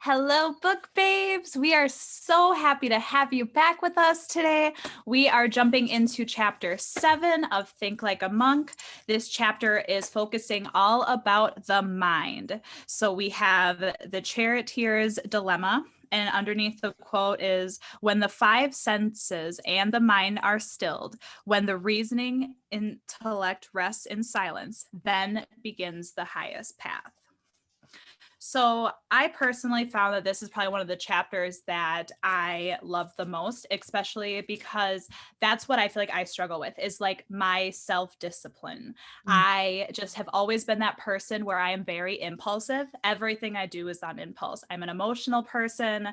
Hello, book babes. We are so happy to have you back with us today. We are jumping into chapter 7 of Think Like a Monk. This chapter is focusing all about the mind. So we have the Charioteers Dilemma. And underneath the quote is, when the five senses and the mind are stilled, when the reasoning intellect rests in silence, then begins the highest path. So I personally found that this is probably one of the chapters that I love the most, especially because that's what I feel like I struggle with is like my self-discipline. I just have always been that person where I am very impulsive. Everything I do is on impulse. I'm an emotional person.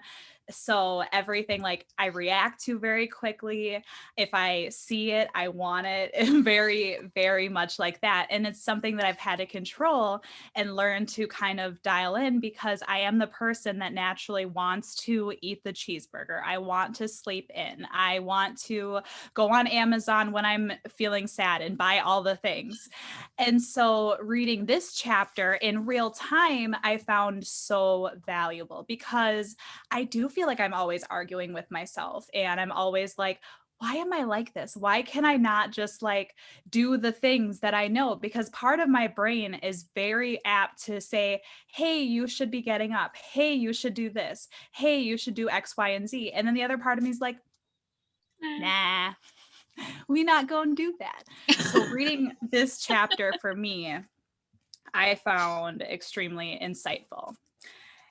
So everything like I react to very quickly. If I see it, I want it very, very much like that. And it's something that I've had to control and learn to kind of dial in because I am the person that naturally wants to eat the cheeseburger. I want to sleep in. I want to go on Amazon when I'm feeling sad and buy all the things. And so reading this chapter in real time, I found so valuable because I do feel like I'm always arguing with myself and I'm always like, why am I like this? Why can I not just like do the things that I know? Because part of my brain is very apt to say, hey, you should be getting up. Hey, you should do this. Hey, you should do X, Y, and Z. And then the other part of me is like, nah, we not going to do that. So reading this chapter for me, I found extremely insightful.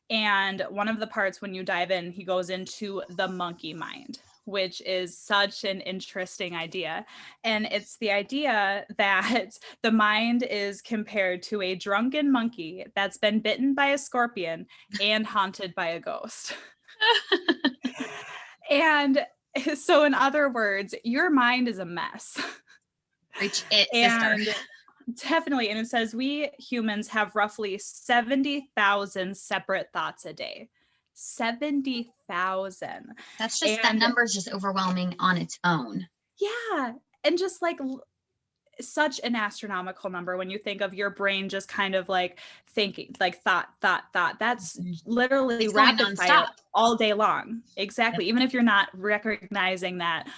And one of the parts when you dive in, he goes into the monkey mind, which is such an interesting idea. And it's the idea that the mind is compared to a drunken monkey that's been bitten by a scorpion and haunted by a ghost. And so, in other words, your mind is a mess. Preach it, And sister. definitely. And it says we humans have roughly 70,000 separate thoughts a day. 70,000. That's just, that And number is just overwhelming on its own. yeah, and just like such an astronomical number when you think of your brain just kind of like thinking, like thought. That's literally It's going rapid fire nonstop. all day long. Exactly. Yep. Even if you're not recognizing that,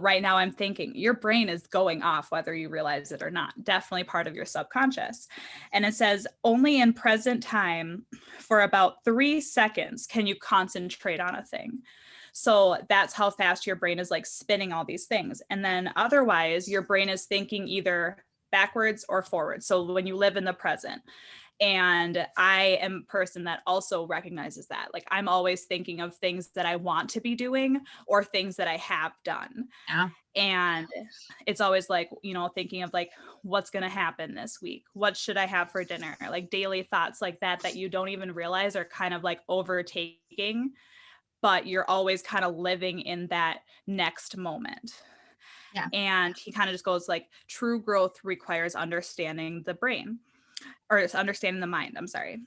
right now I'm thinking, your brain is going off whether you realize it or not. Definitely part of your subconscious. And it says only in present time for about 3 seconds can you concentrate on a thing. So that's how fast your brain is like spinning all these things. And then otherwise, your brain is thinking either backwards or forwards. So when you live in the present, and I am a person that also recognizes that. Like I'm always thinking of things that I want to be doing or things that I have done. Yeah. And it's always like, thinking of like, what's going to happen this week? What should I have for dinner? Like daily thoughts like that you don't even realize are kind of like overtaking, but you're always kind of living in that next moment. Yeah. And he kind of just goes like, true growth requires understanding the brain, or understanding the mind. I'm sorry.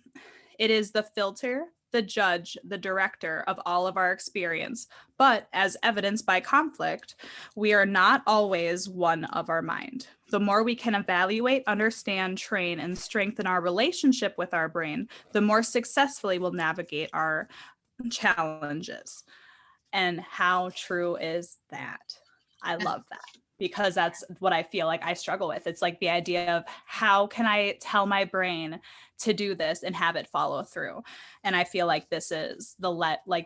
It is the filter, the judge, the director of all of our experience. But as evidenced by conflict, we are not always one of our mind. The more we can evaluate, understand, train, and strengthen our relationship with our brain, the more successfully we'll navigate our challenges. And how true is that? I love that because that's what I feel like I struggle with. It's like the idea of how can I tell my brain to do this and have it follow through. And I feel like this is the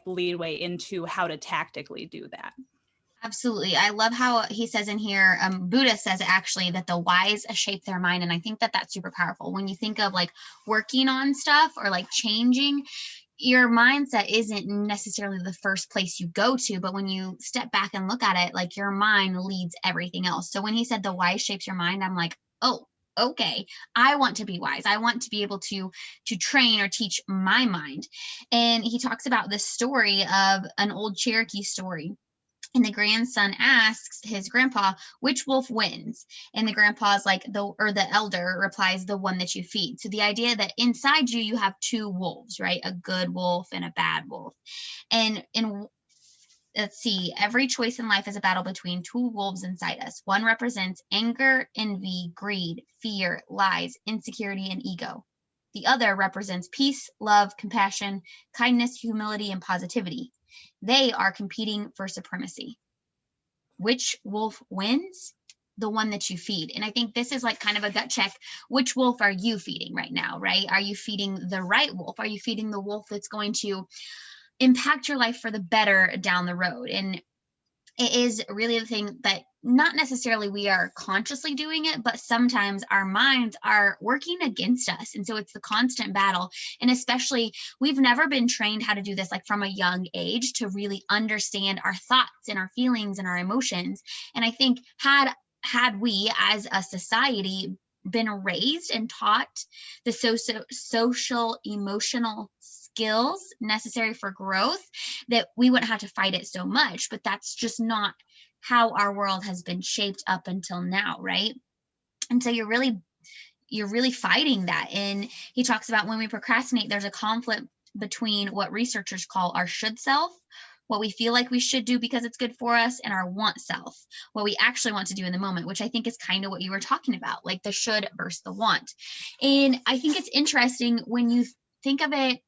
leadway into how to tactically do that. Absolutely. I love how he says in here, Buddha says actually that the wise shape their mind. And I think that that's super powerful. When you think of like working on stuff or like changing, your mindset isn't necessarily the first place you go to, but when you step back and look at it, like your mind leads everything else. So when he said the wise shapes your mind, I'm like, oh, okay, I want to be wise. I want to be able to train or teach my mind. And he talks about this story of an old Cherokee story. And the grandson asks his grandpa, which wolf wins? And the grandpa's like, the elder replies, the one that you feed. So the idea that inside you, you have two wolves, right? A good wolf and a bad wolf. And let's see, every choice in life is a battle between two wolves inside us. One represents anger, envy, greed, fear, lies, insecurity, and ego. The other represents peace, love, compassion, kindness, humility, and positivity. They are competing for supremacy. Which wolf wins? The one that you feed. And I think this is like kind of a gut check. Which wolf are you feeding right now, right? Are you feeding the right wolf? Are you feeding the wolf that's going to impact your life for the better down the road? And it is really the thing that not necessarily we are consciously doing it, but sometimes our minds are working against us. And so it's the constant battle. And especially, we've never been trained how to do this like from a young age to really understand our thoughts and our feelings and our emotions. And I think had we as a society been raised and taught the social emotional skills necessary for growth, that we wouldn't have to fight it so much. But that's just not how our world has been shaped up until now, right? And so you're really fighting that. And he talks about when we procrastinate, there's a conflict between what researchers call our should self, what we feel like we should do because it's good for us, and our want self, what we actually want to do in the moment, which I think is kind of what you were talking about, like the should versus the want. And I think it's interesting when you think of it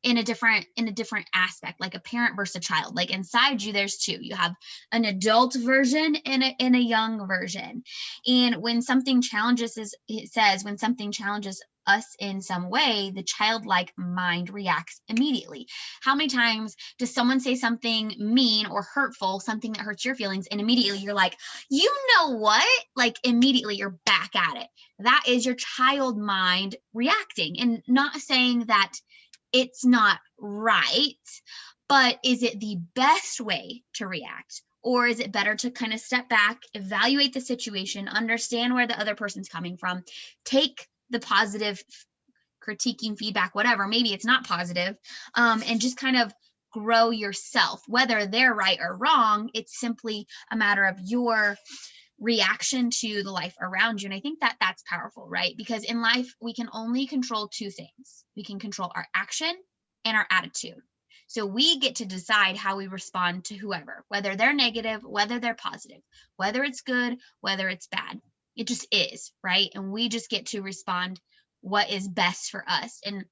in a different aspect, like a parent versus a child. Like inside you, there's two. You have an adult version and a young version. And when something challenges us in some way, the childlike mind reacts immediately. How many times does someone say something mean or hurtful, something that hurts your feelings, and immediately you're like, you know what? Like immediately you're back at it. That is your child mind reacting. And not saying that it's not right, but is it the best way to react? Or is it better to kind of step back, evaluate the situation, understand where the other person's coming from, take the positive critiquing feedback, whatever, maybe it's not positive, and just kind of grow yourself, whether they're right or wrong. It's simply a matter of your reaction to the life around you. And I think that that's powerful, right? Because in life, we can only control two things. We can control our action and our attitude. So we get to decide how we respond to whoever, whether they're negative, whether they're positive, whether it's good, whether it's bad. It just is, right? And we just get to respond what is best for us. And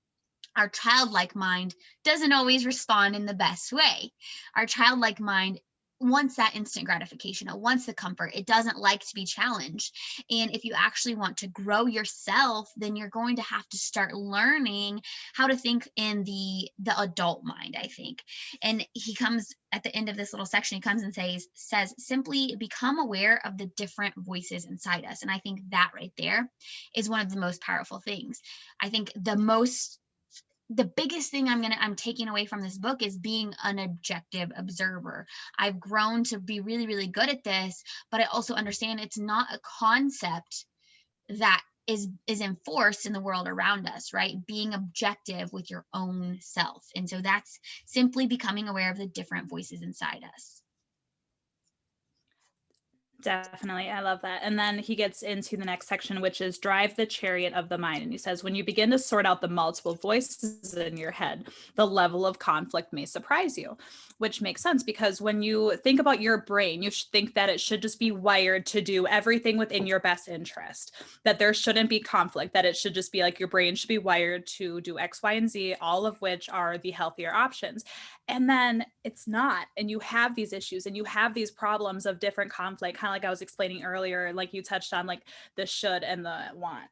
our childlike mind doesn't always respond in the best way. Our childlike mind wants that instant gratification. It wants the comfort. It doesn't like to be challenged. And if you actually want to grow yourself, then you're going to have to start learning how to think in the adult mind, I think. And he comes at the end of this little section, he comes and says simply become aware of the different voices inside us. And I think that right there is one of the most powerful things. I think the biggest thing I'm taking away from this book is being an objective observer. I've grown to be really, really good at this, but I also understand it's not a concept that is enforced in the world around us, right? Being objective with your own self. And so that's simply becoming aware of the different voices inside us. Definitely. I love that. And then he gets into the next section, which is drive the chariot of the mind. And he says, when you begin to sort out the multiple voices in your head, the level of conflict may surprise you, which makes sense because when you think about your brain, you should think that it should just be wired to do everything within your best interest, that there shouldn't be conflict, that it should just be like your brain should be wired to do X, Y, and Z, all of which are the healthier options. And then it's not. And you have these issues and you have these problems of different conflict, kind of like I was explaining earlier, like you touched on, like the should and the want.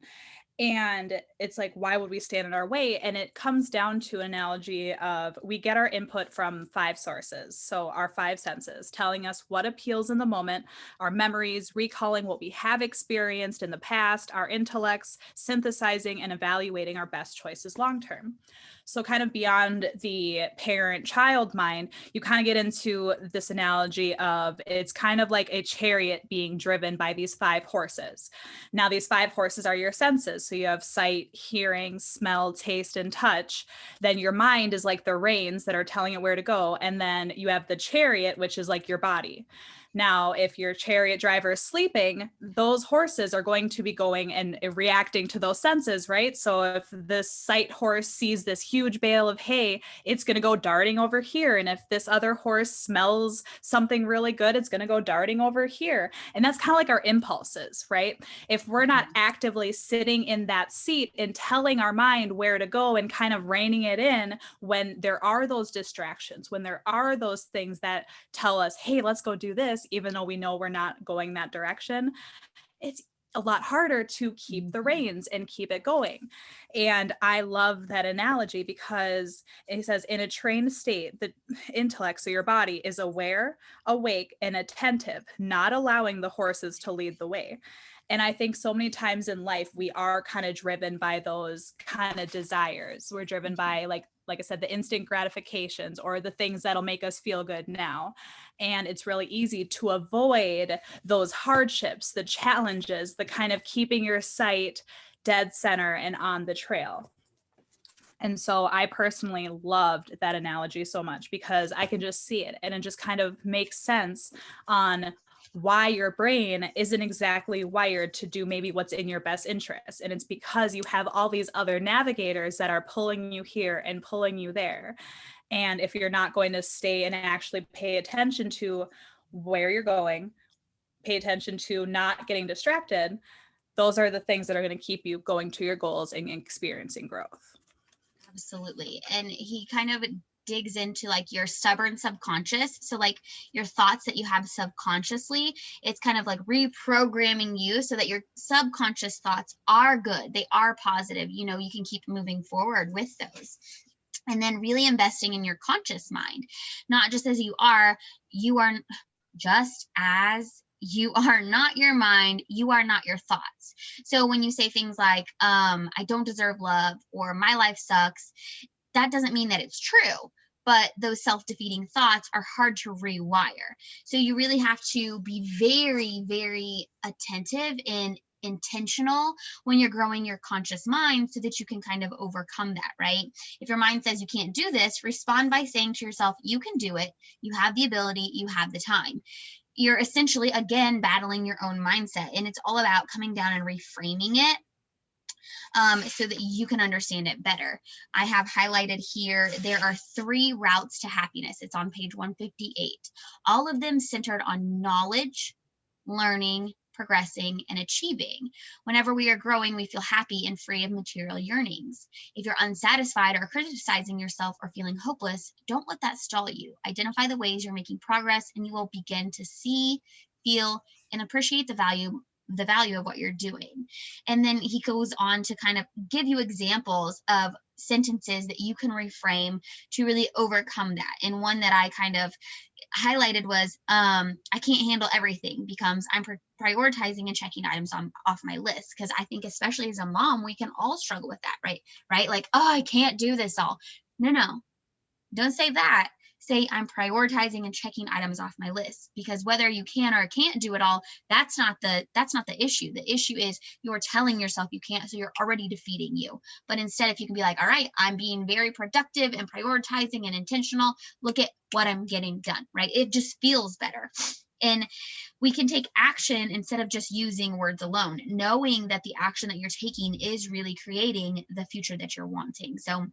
And it's like, why would we stand in our way? And it comes down to an analogy of we get our input from 5 sources. So our 5 senses telling us what appeals in the moment, our memories, recalling what we have experienced in the past, our intellects, synthesizing and evaluating our best choices long-term. So kind of beyond the parent-child mind, you kind of get into this analogy of it's kind of like a chariot being driven by these 5 horses. Now, these 5 horses are your senses. So you have sight, hearing, smell, taste, and touch. Then your mind is like the reins that are telling it where to go. And then you have the chariot, which is like your body. Now, if your chariot driver is sleeping, those horses are going to be going and reacting to those senses, right? So if this sight horse sees this huge bale of hay, it's going to go darting over here. And if this other horse smells something really good, it's going to go darting over here. And that's kind of like our impulses, right? If we're not actively sitting in that seat and telling our mind where to go and kind of reining it in when there are those distractions, when there are those things that tell us, hey, let's go do this, even though we know we're not going that direction, it's a lot harder to keep the reins and keep it going. And I love that analogy because it says in a trained state, the intellect, so your body is aware, awake, and attentive, not allowing the horses to lead the way. And I think so many times in life, we are kind of driven by those kind of desires. We're driven by, like I said, the instant gratifications or the things that'll make us feel good now. And it's really easy to avoid those hardships, the challenges, the kind of keeping your sight dead center and on the trail. And so I personally loved that analogy so much because I can just see it and it just kind of makes sense on why your brain isn't exactly wired to do maybe what's in your best interest. And it's because you have all these other navigators that are pulling you here and pulling you there. And if you're not going to stay and actually pay attention to where you're going, pay attention to not getting distracted, those are the things that are going to keep you going to your goals and experiencing growth. Absolutely. And he kind of digs into like your stubborn subconscious. So like your thoughts that you have subconsciously, it's kind of like reprogramming you so that your subconscious thoughts are good. They are positive. You know, you can keep moving forward with those. And then really investing in your conscious mind, not just as you are just as you are not your mind, you are not your thoughts. So when you say things like, I don't deserve love or my life sucks, that doesn't mean that it's true, but those self-defeating thoughts are hard to rewire. So you really have to be very, very attentive and intentional when you're growing your conscious mind so that you can kind of overcome that, right? If your mind says you can't do this, respond by saying to yourself, you can do it. You have the ability, you have the time. You're essentially, again, battling your own mindset. And it's all about coming down and reframing it so that you can understand it better. I have highlighted here, there are 3 routes to happiness. It's on page 158. All of them centered on knowledge, learning, progressing, and achieving. Whenever we are growing, we feel happy and free of material yearnings. If you're unsatisfied or criticizing yourself or feeling hopeless, don't let that stall you. Identify the ways you're making progress, and you will begin to see, feel, and appreciate the value of what you're doing. And then he goes on to kind of give you examples of sentences that you can reframe to really overcome that. And one that I kind of highlighted was, I can't handle everything becomes I'm prioritizing and checking items off my list. Because I think especially as a mom, we can all struggle with that, right? Like, oh, I can't do this all. No, don't say that. Say I'm prioritizing and checking items off my list, because whether you can or can't do it all, that's not the issue. The issue is you're telling yourself you can't, so you're already defeating you. But instead, if you can be like, all right, I'm being very productive and prioritizing and intentional, look at what I'm getting done, right? It just feels better. And we can take action instead of just using words alone, knowing that the action that you're taking is really creating the future that you're wanting. So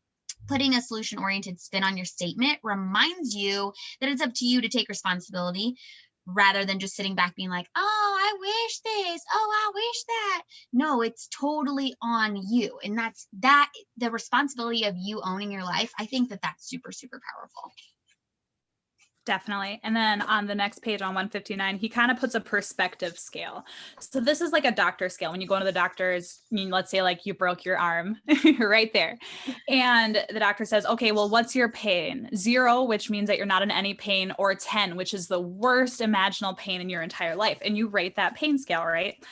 putting a solution-oriented spin on your statement reminds you that it's up to you to take responsibility rather than just sitting back being like, oh, I wish this, oh, I wish that. No, it's totally on you. And that's the responsibility of you owning your life. I think that's super, super powerful. Definitely. And then on the next page on 159, he kind of puts a perspective scale. So this is like a doctor scale. When you go to the doctor's, let's say like you broke your arm right there. And the doctor says, okay, well, what's your pain? 0, which means that you're not in any pain, or 10, which is the worst imaginable pain in your entire life. And you rate that pain scale, right?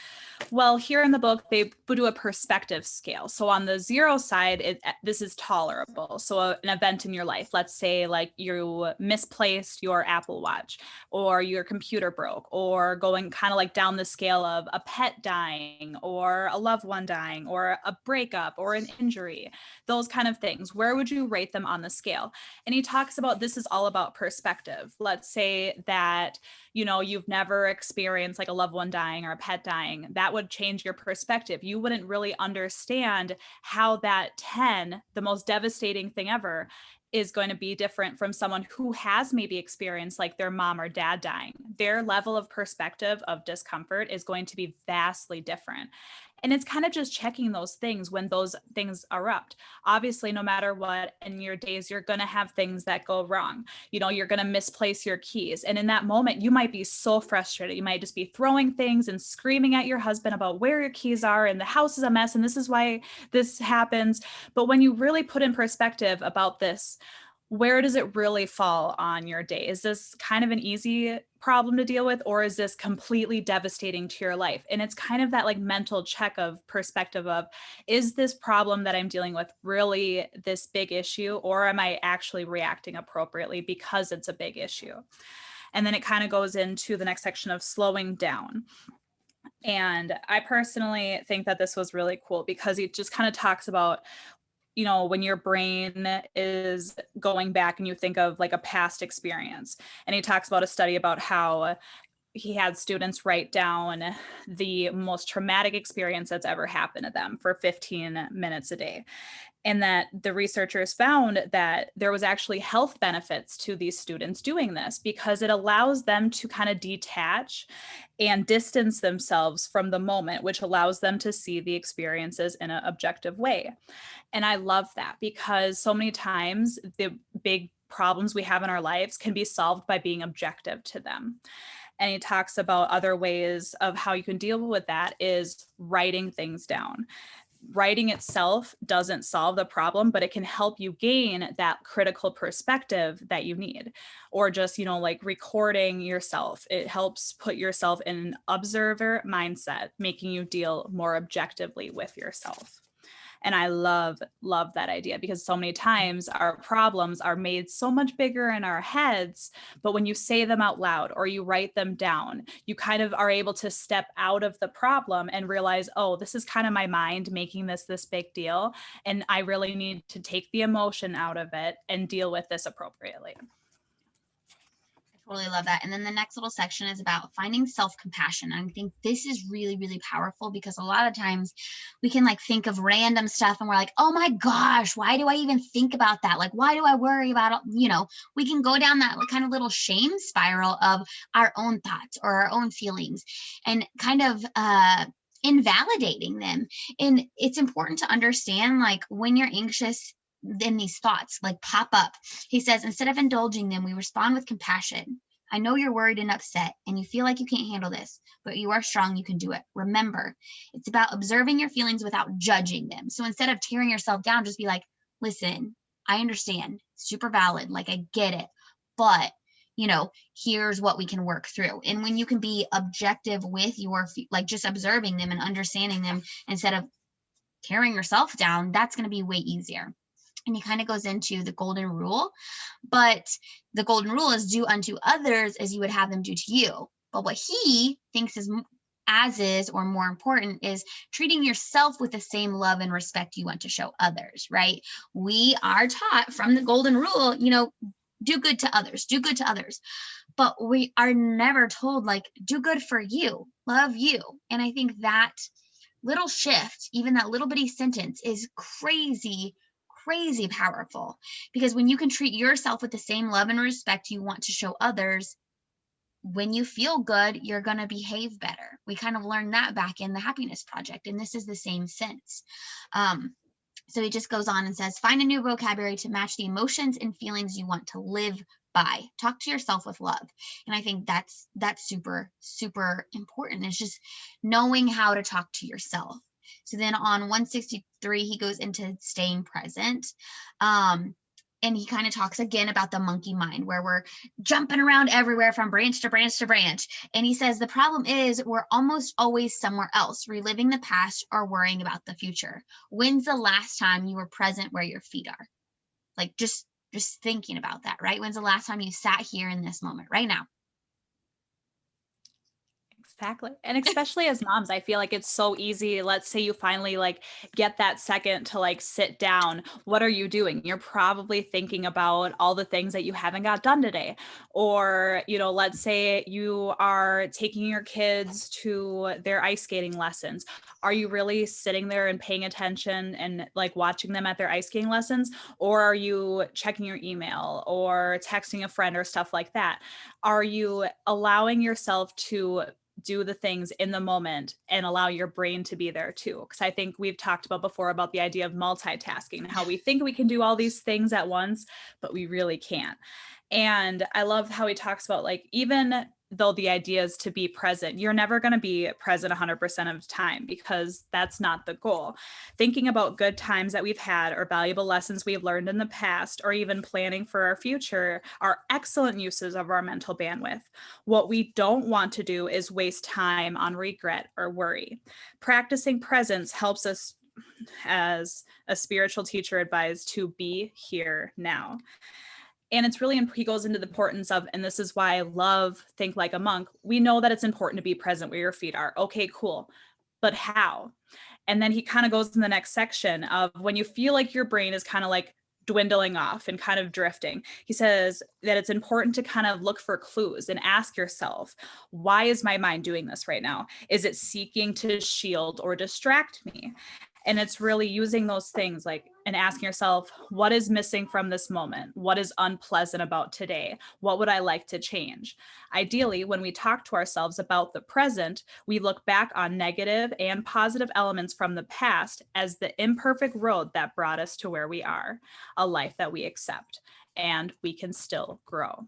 Well, here in the book, they do a perspective scale. So on the 0 side, this is tolerable. So an event in your life, let's say like you misplaced your Apple Watch, or your computer broke, or going kind of like down the scale of a pet dying, or a loved one dying, or a breakup, or an injury, those kind of things. Where would you rate them on the scale? And he talks about this is all about perspective. Let's say that you've never experienced like a loved one dying or a pet dying. That would change your perspective. You wouldn't really understand how that 10, the most devastating thing ever, is going to be different from someone who has maybe experienced like their mom or dad dying. Their level of perspective of discomfort is going to be vastly different. And it's kind of just checking those things when those things erupt. Obviously, no matter what in your days, you're going to have things that go wrong. You're going to misplace your keys. And in that moment, you might be so frustrated. You might just be throwing things and screaming at your husband about where your keys are and the house is a mess and this is why this happens. But when you really put in perspective about this, where does it really fall on your day? Is this kind of an easy problem to deal with, or is this completely devastating to your life? And it's kind of that like mental check of perspective of, is this problem that I'm dealing with really this big issue, or am I actually reacting appropriately because it's a big issue? And then it kind of goes into the next section of slowing down. And I personally think that this was really cool because it just kind of talks about when your brain is going back and you think of like a past experience. And he talks about a study about how he had students write down the most traumatic experience that's ever happened to them for 15 minutes a day. And that the researchers found that there was actually health benefits to these students doing this because it allows them to kind of detach and distance themselves from the moment, which allows them to see the experiences in an objective way. And I love that because so many times the big problems we have in our lives can be solved by being objective to them. And he talks about other ways of how you can deal with that is writing things down. Writing itself doesn't solve the problem, but it can help you gain that critical perspective that you need. Or just, like recording yourself. It helps put yourself in an observer mindset, making you deal more objectively with yourself. And I love that idea because so many times our problems are made so much bigger in our heads, but when you say them out loud or you write them down, you kind of are able to step out of the problem and realize, oh, this is kind of my mind making this big deal. And I really need to take the emotion out of it and deal with this appropriately. Totally love that. And then the next little section is about finding self-compassion. And I think this is really, really powerful because a lot of times we can like think of random stuff and we're like, oh my gosh, why do I even think about that? Like, why do I worry about it? We can go down that kind of little shame spiral of our own thoughts or our own feelings and kind of invalidating them. And it's important to understand, like, when you're anxious, then these thoughts like pop up. He says, instead of indulging them, we respond with compassion. I know you're worried and upset and you feel like you can't handle this, but you are strong. You can do it. Remember, it's about observing your feelings without judging them. So instead of tearing yourself down, just be like, listen, I understand. Super valid. Like, I get it. But here's what we can work through. And when you can be objective with your, like, just observing them and understanding them instead of tearing yourself down, that's going to be way easier. And he kind of goes into the golden rule, but the golden rule is do unto others as you would have them do to you. But what he thinks is or more important is treating yourself with the same love and respect you want to show others, right? We are taught from the golden rule, do good to others, but we are never told, like, do good for you, love you. And I think that little shift, even that little bitty sentence, is crazy powerful, because when you can treat yourself with the same love and respect you want to show others, when you feel good, you're going to behave better. We kind of learned that back in the Happiness Project, and this is the same sense. So he just goes on and says, find a new vocabulary to match the emotions and feelings you want to live by. Talk to yourself with love. And I think that's super, super important. It's just knowing how to talk to yourself. So then on 163, he goes into staying present. And he kind of talks again about the monkey mind, where we're jumping around everywhere from branch to branch to branch. And he says the problem is we're almost always somewhere else, reliving the past or worrying about the future. When's the last time you were present where your feet are? Like just thinking about that, right? When's the last time you sat here in this moment right now? Exactly. And especially as moms, I feel like it's so easy. Let's say you finally like get that second to like sit down. What are you doing? You're probably thinking about all the things that you haven't got done today. Or, let's say you are taking your kids to their ice skating lessons. Are you really sitting there and paying attention and like watching them at their ice skating lessons? Or are you checking your email or texting a friend or stuff like that? Are you allowing yourself to do the things in the moment and allow your brain to be there too? Because I think we've talked about before about the idea of multitasking, how we think we can do all these things at once, but we really can't. And I love how he talks about like, even though the idea is to be present, you're never going to be present 100% of the time because that's not the goal. Thinking about good times that we've had or valuable lessons we've learned in the past, or even planning for our future, are excellent uses of our mental bandwidth. What we don't want to do is waste time on regret or worry. Practicing presence helps us, as a spiritual teacher advised, to be here now. And it's really, he goes into the importance of, and this is why I love Think Like a Monk. We know that it's important to be present where your feet are. Okay, cool. But how? And then he kind of goes in the next section of when you feel like your brain is kind of like dwindling off and kind of drifting. He says that it's important to kind of look for clues and ask yourself, why is my mind doing this right now? Is it seeking to shield or distract me? And it's really using those things like, and asking yourself, what is missing from this moment? What is unpleasant about today? What would I like to change? Ideally, when we talk to ourselves about the present, we look back on negative and positive elements from the past as the imperfect road that brought us to where we are, a life that we accept, and we can still grow.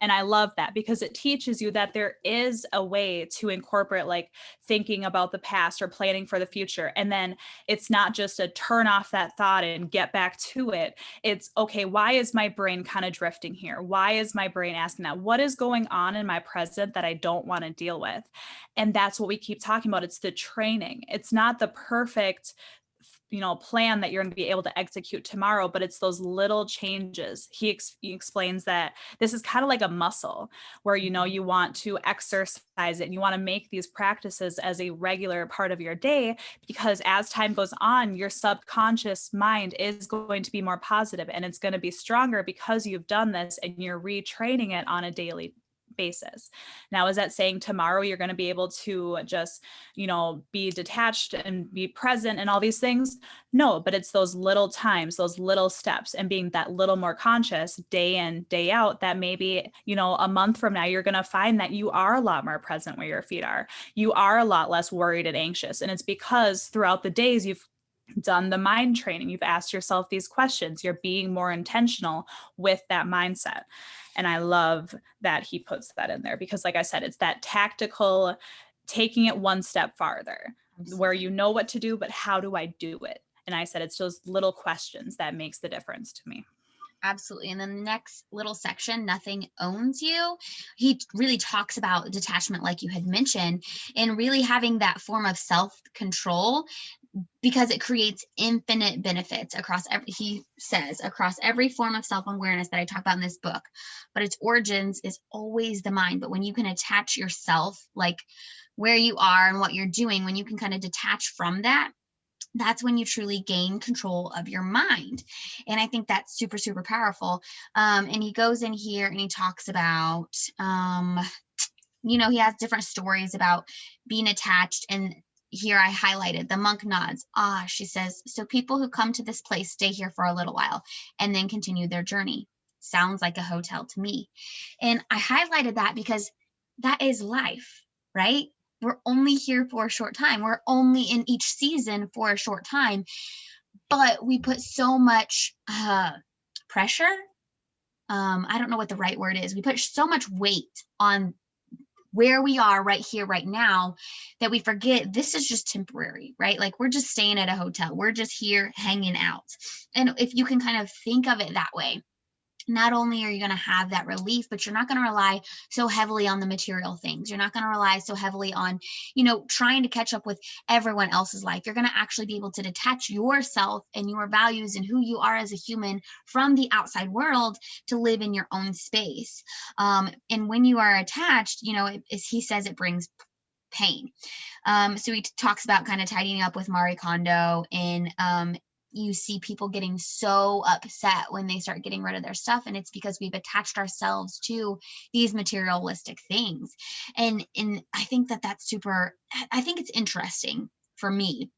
And I love that because it teaches you that there is a way to incorporate like thinking about the past or planning for the future. And then it's not just a turn off that thought and get back to it. It's okay, why is my brain kind of drifting here? Why is my brain asking that? What is going on in my present that I don't want to deal with? And that's what we keep talking about. It's the training. It's not the perfect plan that you're going to be able to execute tomorrow, but it's those little changes. He explains that this is kind of like a muscle where you want to exercise it and you want to make these practices as a regular part of your day, because as time goes on, your subconscious mind is going to be more positive and it's going to be stronger because you've done this and you're retraining it on a daily basis. Now, is that saying tomorrow you're going to be able to just, be detached and be present and all these things? No, but it's those little times, those little steps, and being that little more conscious day in, day out, that maybe, a month from now, you're going to find that you are a lot more present where your feet are. You are a lot less worried and anxious. And it's because throughout the days you've done the mind training. You've asked yourself these questions. You're being more intentional with that mindset. And I love that he puts that in there because, like I said, it's that tactical taking it one step farther. Absolutely. Where you know what to do, but how do I do it? And I said, it's those little questions that makes the difference to me. Absolutely. And then the next little section, Nothing Owns You, he really talks about detachment, like you had mentioned, and really having that form of self-control, because it creates infinite benefits across every form of self-awareness that I talk about in this book. But its origins is always the mind. But when you can attach yourself, like where you are and what you're doing, when you can kind of detach from that, that's when you truly gain control of your mind. And I think that's super, super powerful. And he goes in here and he talks about, he has different stories about being attached. And here I highlighted the monk nods. She says, so people who come to this place stay here for a little while and then continue their journey. Sounds like a hotel to me. And I highlighted that because that is life, right? We're only here for a short time. We're only in each season for a short time, but we put so much pressure. I don't know what the right word is. We put so much weight on where we are right here, right now, that we forget this is just temporary, right? Like we're just staying at a hotel. We're just here hanging out. And if you can kind of think of it that way, not only are you going to have that relief, but you're not going to rely so heavily on the material things. You're not going to rely so heavily on, trying to catch up with everyone else's life. You're going to actually be able to detach yourself and your values and who you are as a human from the outside world to live in your own space. And when you are attached, as he says, it brings pain. So he talks about kind of tidying up with Marie Kondo, and you see people getting so upset when they start getting rid of their stuff. And it's because we've attached ourselves to these materialistic things. And I think that's I think it's interesting for me,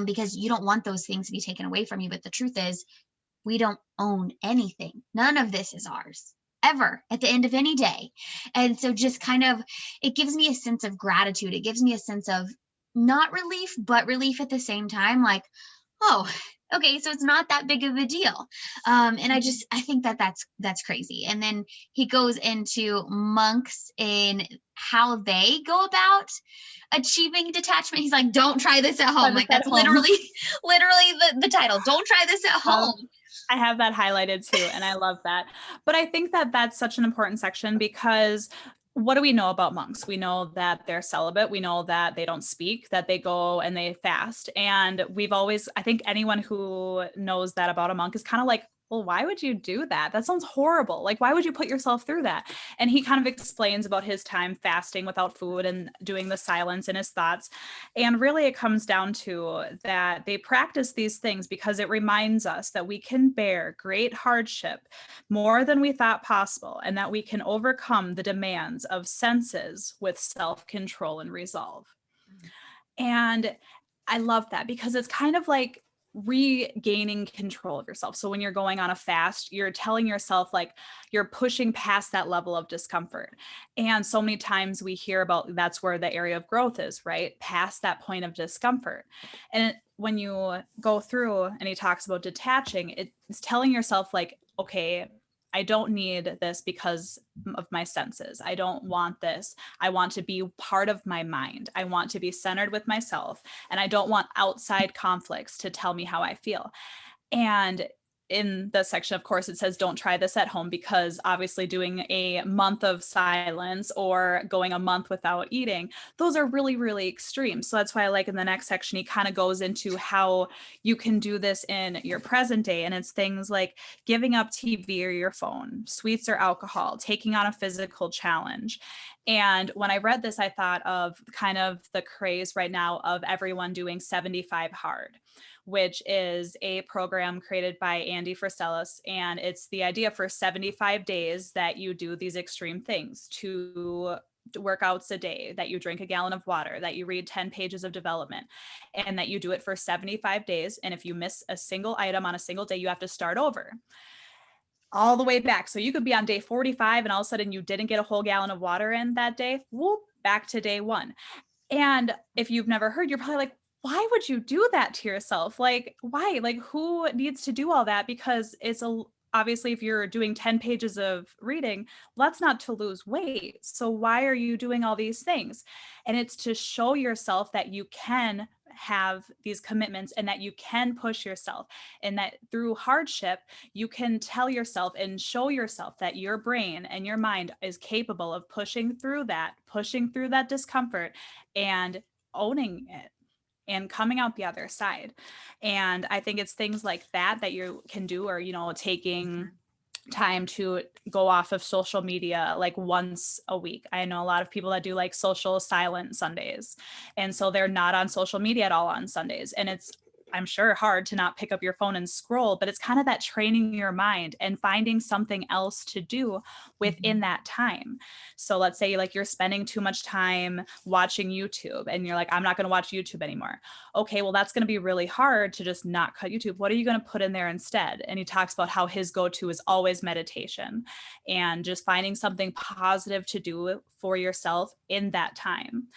because you don't want those things to be taken away from you. But the truth is, we don't own anything. None of this is ours ever at the end of any day. And so just kind of, it gives me a sense of gratitude. It gives me a sense of not relief, but relief at the same time. Like, oh, okay, so it's not that big of a deal. And I think that's crazy. And then he goes into monks and how they go about achieving detachment. He's like, don't try this at home. Like that's literally the title. Don't try this at home. I have that highlighted too, and I love that. But I think that that's such an important section, because what do we know about monks? We know that they're celibate. We know that they don't speak, that they go and they fast. And I think anyone who knows that about a monk is kind of like, well, why would you do that? That sounds horrible. Like, why would you put yourself through that? And he kind of explains about his time fasting without food and doing the silence in his thoughts. And really it comes down to that they practice these things because it reminds us that we can bear great hardship more than we thought possible, and that we can overcome the demands of senses with self-control and resolve. And I love that, because it's kind of like regaining control of yourself. So when you're going on a fast, you're telling yourself, like, you're pushing past that level of discomfort. And so many times we hear about that's where the area of growth is, right? Past that point of discomfort. And when you go through and he talks about detaching, it's telling yourself, like, okay, I don't need this because of my senses. I don't want this. I want to be part of my mind. I want to be centered with myself. And I don't want outside conflicts to tell me how I feel. And in the section, of course, it says, don't try this at home, because obviously doing a month of silence or going a month without eating, those are really, really extreme. So that's why I like in the next section, he kind of goes into how you can do this in your present day. And it's things like giving up TV or your phone, sweets or alcohol, taking on a physical challenge. And when I read this, I thought of kind of the craze right now of everyone doing 75 hard, which is a program created by Andy Friselis. And it's the idea for 75 days that you do these extreme things, 2 workouts a day, that you drink a gallon of water, that you read 10 pages of development, and that you do it for 75 days. And if you miss a single item on a single day, you have to start over all the way back. So you could be on day 45 and all of a sudden you didn't get a whole gallon of water in that day. Whoop, back to day 1. And if you've never heard, you're probably like, why would you do that to yourself? Like, why? Like, who needs to do all that? Because obviously, if you're doing 10 pages of reading, well, that's not to lose weight. So why are you doing all these things? And it's to show yourself that you can have these commitments and that you can push yourself, and that through hardship, you can tell yourself and show yourself that your brain and your mind is capable of pushing through that discomfort and owning it and coming out the other side. And I think it's things like that you can do, or, taking time to go off of social media like once a week. I know a lot of people that do like social silent Sundays. And so they're not on social media at all on Sundays. And it's, I'm sure, hard to not pick up your phone and scroll, but it's kind of that training your mind and finding something else to do within that time. So let's say like you're spending too much time watching YouTube and you're like, I'm not going to watch YouTube anymore. Okay, well, that's going to be really hard to just not cut YouTube. What are you going to put in there instead? And he talks about how his go-to is always meditation and just finding something positive to do for yourself in that time.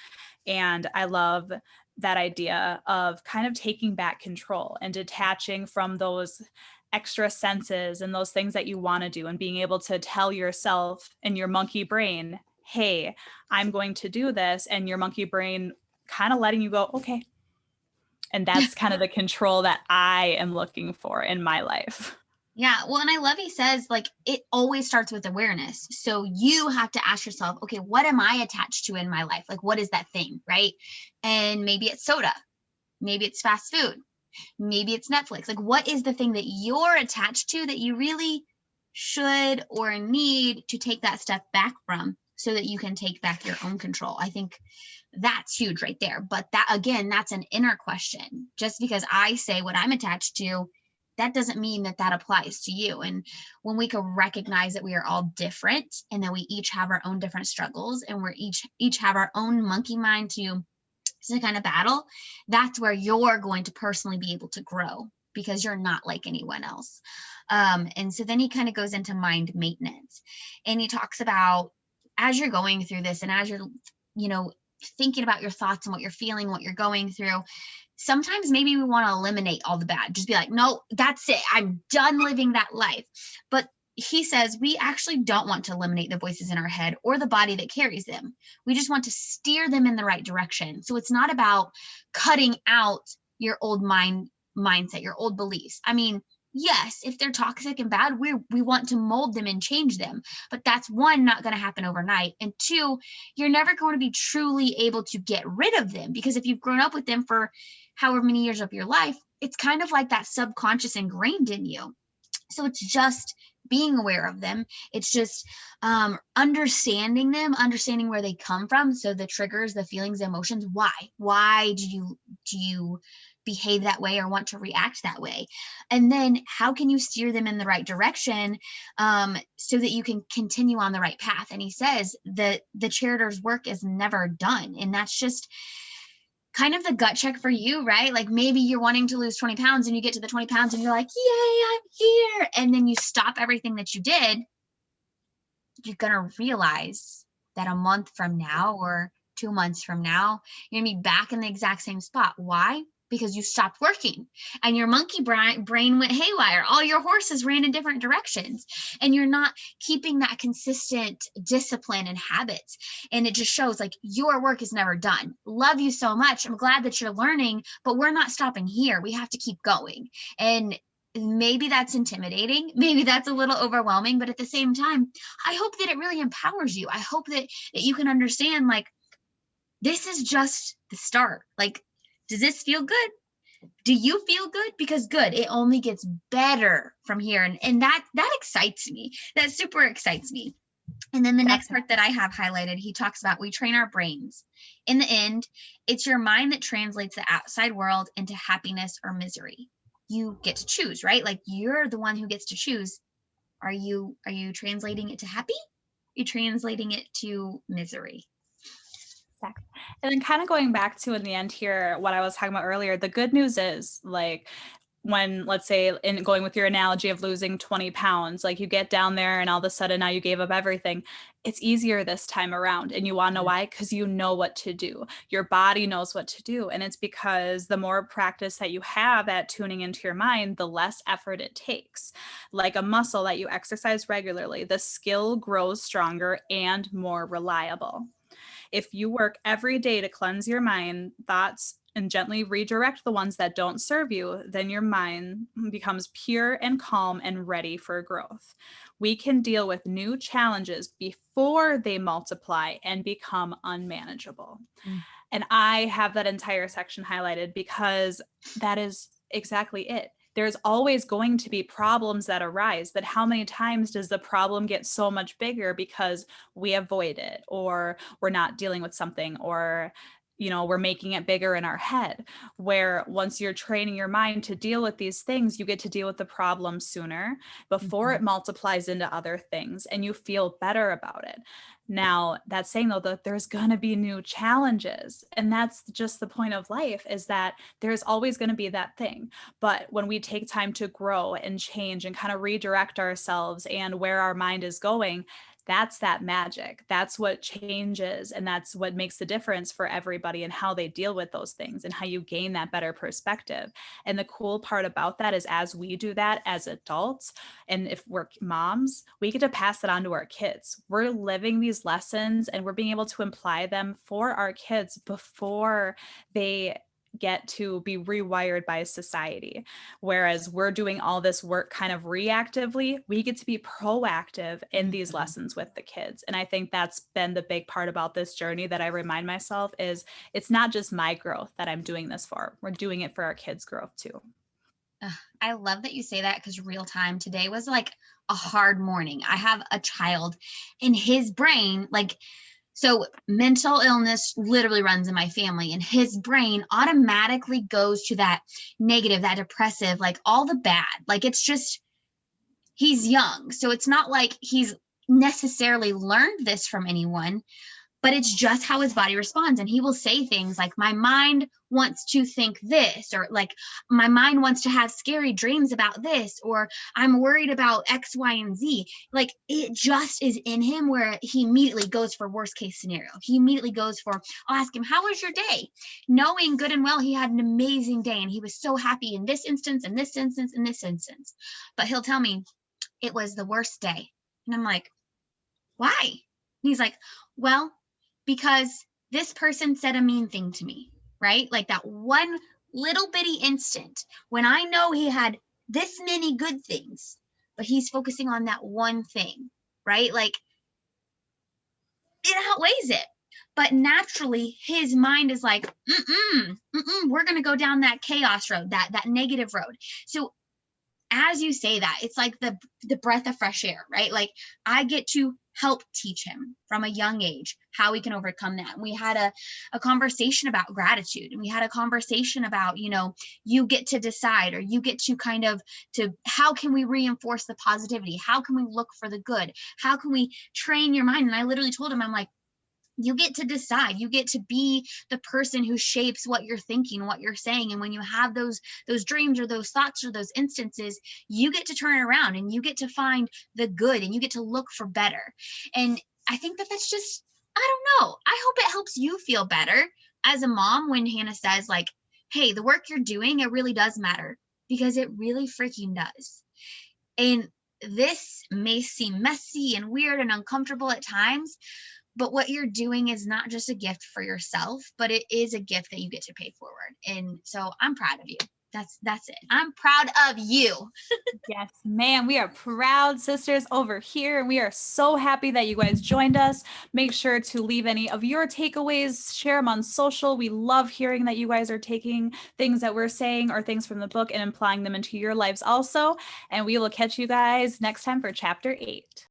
And I love that idea of kind of taking back control and detaching from those extra senses and those things that you want to do, and being able to tell yourself in your monkey brain, hey, I'm going to do this, and your monkey brain kind of letting you go, okay. And that's kind of the control that I am looking for in my life. Yeah. Well, and I love he says, like, it always starts with awareness. So you have to ask yourself, okay, what am I attached to in my life? Like, what is that thing? Right. And maybe it's soda. Maybe it's fast food. Maybe it's Netflix. Like, what is the thing that you're attached to that you really should or need to take that step back from so that you can take back your own control? I think that's huge right there. But that, again, that's an inner question. Just because I say what I'm attached to, that doesn't mean that that applies to you. And when we can recognize that we are all different and that we each have our own different struggles and we're each have our own monkey mind to kind of battle, that's where you're going to personally be able to grow because you're not like anyone else. And so then he kind of goes into mind maintenance, and he talks about, as you're going through this and as you're, thinking about your thoughts and what you're feeling, what you're going through, sometimes maybe we want to eliminate all the bad. Just be like, no, that's it. I'm done living that life. But he says we actually don't want to eliminate the voices in our head or the body that carries them. We just want to steer them in the right direction. So it's not about cutting out your old mindset, your old beliefs. I mean, yes, if they're toxic and bad, we want to mold them and change them. But that's one, not going to happen overnight. And two, you're never going to be truly able to get rid of them, because if you've grown up with them for however many years of your life, it's kind of like that subconscious ingrained in you. So it's just being aware of them. It's just understanding them, understanding where they come from. So the triggers, the feelings, the emotions, why do you behave that way or want to react that way? And then how can you steer them in the right direction so that you can continue on the right path? And he says that the Charioteers' work is never done. And that's just kind of the gut check for you, right? Like maybe you're wanting to lose 20 pounds and you get to the 20 pounds and you're like, yay, I'm here. And then you stop everything that you did. You're going to realize that a month from now or 2 months from now, you're going to be back in the exact same spot. Why? Because you stopped working and your monkey brain went haywire. All your horses ran in different directions and you're not keeping that consistent discipline and habits. And it just shows like your work is never done. Love you so much. I'm glad that you're learning, but we're not stopping here. We have to keep going. And maybe that's intimidating. Maybe that's a little overwhelming, but at the same time, I hope that it really empowers you. I hope that you can understand, like, this is just the start. Like, does this feel good? Do you feel good? Because good, it only gets better from here. And that excites me. That super excites me. And then the next part that I have highlighted, he talks about we train our brains. In the end, it's your mind that translates the outside world into happiness or misery. You get to choose, right? Like you're the one who gets to choose. Are you translating it to happy? Are you translating it to misery? Exactly. And then kind of going back to in the end here, what I was talking about earlier, the good news is like when, let's say, in going with your analogy of losing 20 pounds, like you get down there and all of a sudden now you gave up everything. It's easier this time around. And you want to know why? Because you know what to do. Your body knows what to do. And it's because the more practice that you have at tuning into your mind, the less effort it takes. Like a muscle that you exercise regularly, the skill grows stronger and more reliable. If you work every day to cleanse your mind, thoughts, and gently redirect the ones that don't serve you, then your mind becomes pure and calm and ready for growth. We can deal with new challenges before they multiply and become unmanageable. And I have that entire section highlighted because that is exactly it. There's always going to be problems that arise, but how many times does the problem get so much bigger because we avoid it or we're not dealing with something or we're making it bigger in our head, where once you're training your mind to deal with these things, you get to deal with the problem sooner before it multiplies into other things and you feel better about it. Now, that's saying though that there's going to be new challenges, and that's just the point of life, is that there's always going to be that thing. But when we take time to grow and change and kind of redirect ourselves and where our mind is going, that's that magic. That's what changes, and that's what makes the difference for everybody and how they deal with those things and how you gain that better perspective. And the cool part about that is as we do that as adults, and if we're moms, we get to pass that on to our kids. We're living these lessons and we're being able to apply them for our kids before they get to be rewired by society. Whereas we're doing all this work kind of reactively, we get to be proactive in these lessons with the kids. And I think that's been the big part about this journey that I remind myself is it's not just my growth that I'm doing this for. We're doing it for our kids' growth too. I love that you say that, because real time today was like a hard morning. I have a child and his brain, like, so mental illness literally runs in my family, and his brain automatically goes to that negative, that depressive, like all the bad. Like, it's just, he's young. So it's not like he's necessarily learned this from anyone, but it's just how his body responds. And he will say things like, my mind wants to think this, or like, my mind wants to have scary dreams about this, or I'm worried about X, Y, and Z. Like, it just is in him where he immediately goes for worst case scenario. He immediately goes for, I'll ask him, how was your day? Knowing good and well, he had an amazing day and he was so happy in this instance, in this instance, in this instance. But he'll tell me it was the worst day. And I'm like, why? And he's like, well, because this person said a mean thing to me, right? Like that one little bitty instant when I know he had this many good things, but he's focusing on that one thing, right? Like, it outweighs it. But naturally, his mind is like, we're going to go down that chaos road, that negative road. So as you say that, it's like the breath of fresh air, right? Like, I get to help teach him from a young age how we can overcome that. And we had a conversation about gratitude, and we had a conversation about, you get to decide, or you get to kind of how can we reinforce the positivity? How can we look for the good? How can we train your mind? And I literally told him, I'm like, you get to decide. You get to be the person who shapes what you're thinking, what you're saying. And when you have those dreams or those thoughts or those instances, you get to turn it around and you get to find the good and you get to look for better. And I think that's just, I don't know. I hope it helps you feel better as a mom when Hannah says, like, hey, the work you're doing, it really does matter, because it really freaking does. And this may seem messy and weird and uncomfortable at times, but what you're doing is not just a gift for yourself, but it is a gift that you get to pay forward. And so I'm proud of you. That's it. I'm proud of you. Yes, man, we are proud sisters over here. And we are so happy that you guys joined us. Make sure to leave any of your takeaways, share them on social. We love hearing that you guys are taking things that we're saying or things from the book and applying them into your lives also. And we will catch you guys next time for chapter 8.